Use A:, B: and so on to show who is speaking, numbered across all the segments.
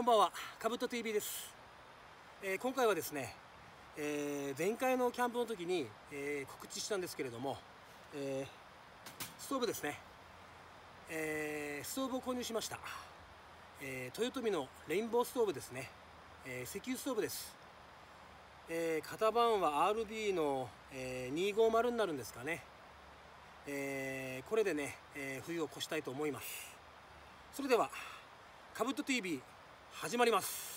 A: こんばんは、かぶと TV です。今回はですね、前回のキャンプの時に、告知したんですけれども、ストーブですね、ストーブを購入しました。豊臣のレインボーストーブですね、石油ストーブです。型番は RB の、250になるんですかね。これでね、冬を越したいと思います。それではかぶと TV 始まります。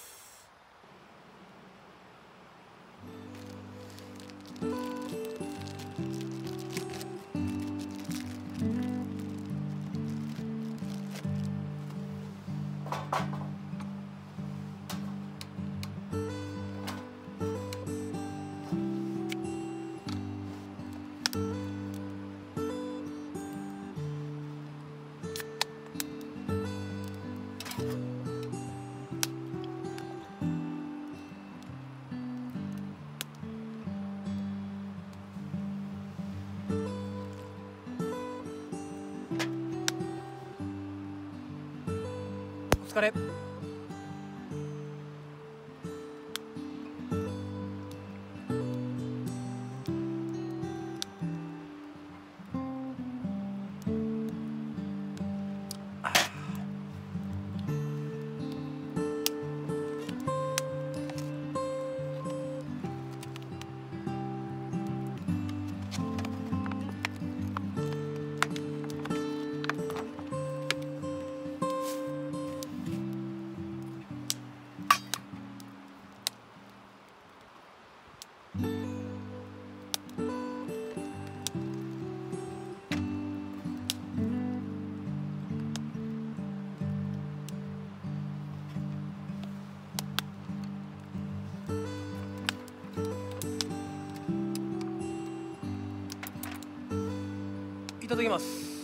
A: お疲れ。いただきます。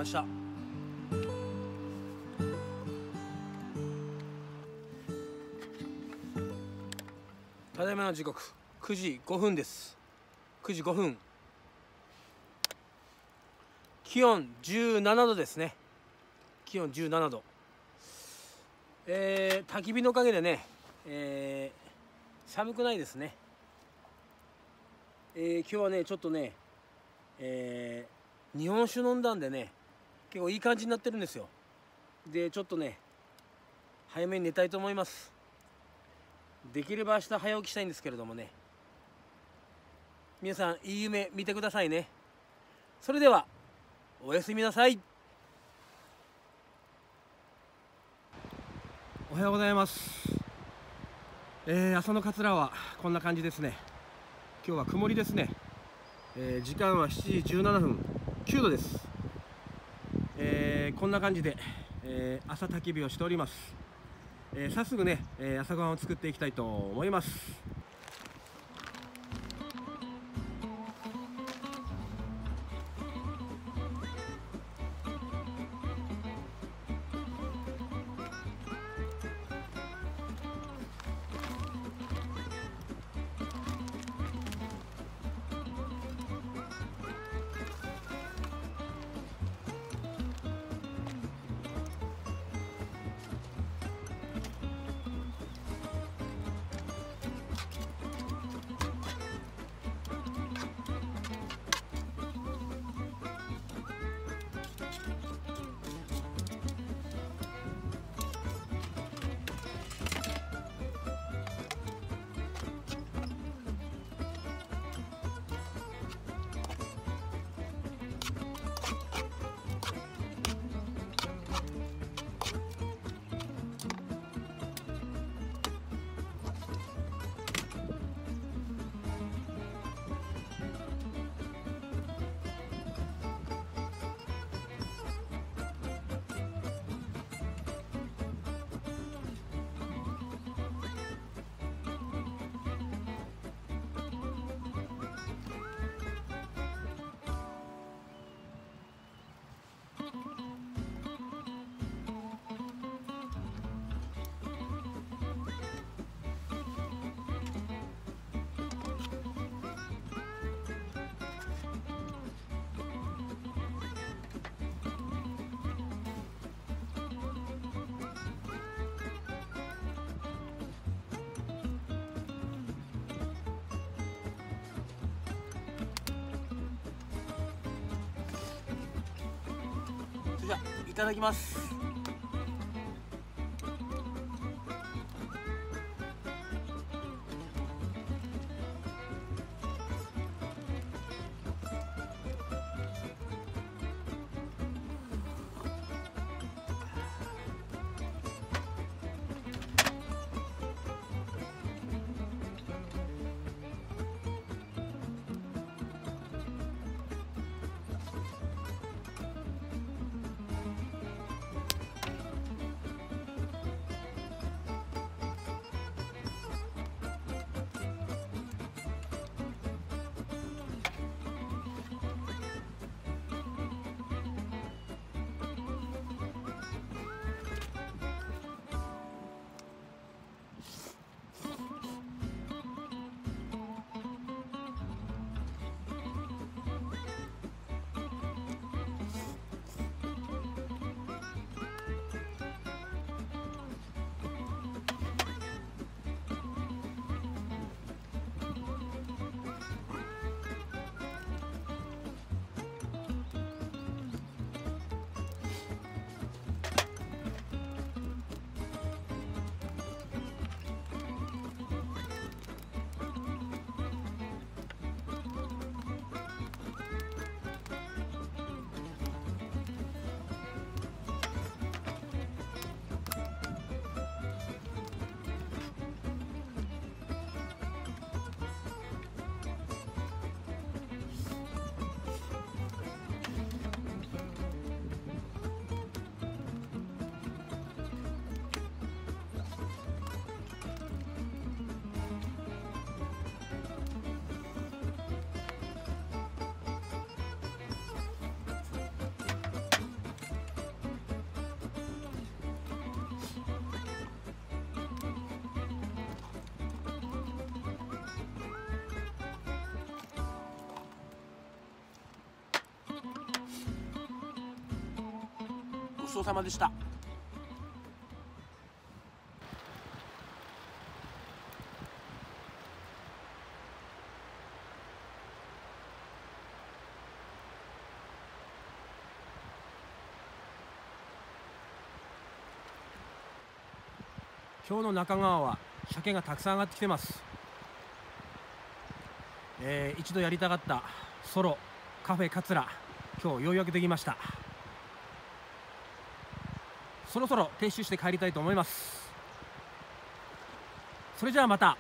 A: ました。ただいまの時刻9時5分です。9時5分、気温17度ですね。気温17度。焚き火のおかげでね、寒くないですね。今日はねちょっとね、日本酒飲んだんでね、結構いい感じになってるんですよ。でちょっとね早めに寝たいと思います。できれば明日早起きしたいんですけれどもね。皆さんいい夢見てくださいね。それではおやすみなさい。おはようございます。朝の桂はこんな感じですね。今日は曇りですね。時間は7時17分、9度です。こんな感じで、朝焚き火をしております。早速ね、朝ごはんを作っていきたいと思います。それじゃいただきます。ちそうさまでした。今日の中川は鮭がたくさん上がってきてます。一度やりたかったソロカフェ桂、今日ようやくできました。そろそろ撤収して帰りたいと思います。それじゃあまた。